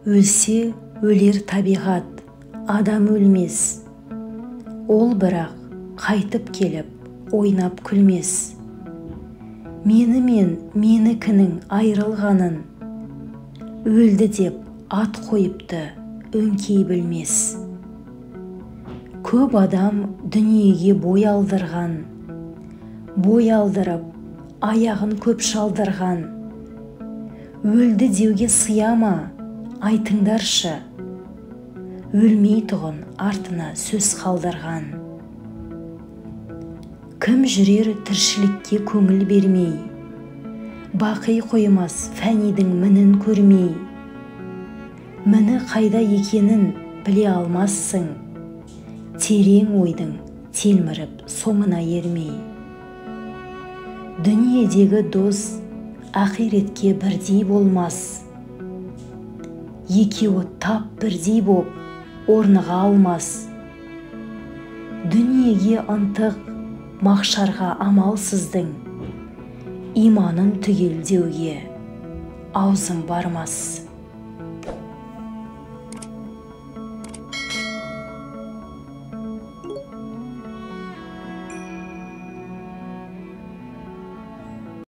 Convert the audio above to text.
Өлсе, өлер табиғат, адам өлмес. Ол бірақ қайтып келіп, ойнап күлмес. Мені мен менікінің айрылғанын, өлді деп ат қойыпты, өңкей білмес. Көп адам дүниеге бой алдырған, бой алдырып, аяғын көп шалдырған. Өлді деуге сияма, айтыңдаршы, өлмей тұғын артына сөз қалдырған. Кім жүрер тіршілікке көңіл бермей, бақи қоймас фәнидің мінін көрмей. Міні қайда екенін біле алмассың, терең ойдың телміріп соңына ермей. Дүниедегі дос ақиретке бірдей болмас, екеуі тап бірдей боп орныға алмас. Дүниеге ынтық, мақшарға амалсыздың, иманын түгелдеуге аузым бармас.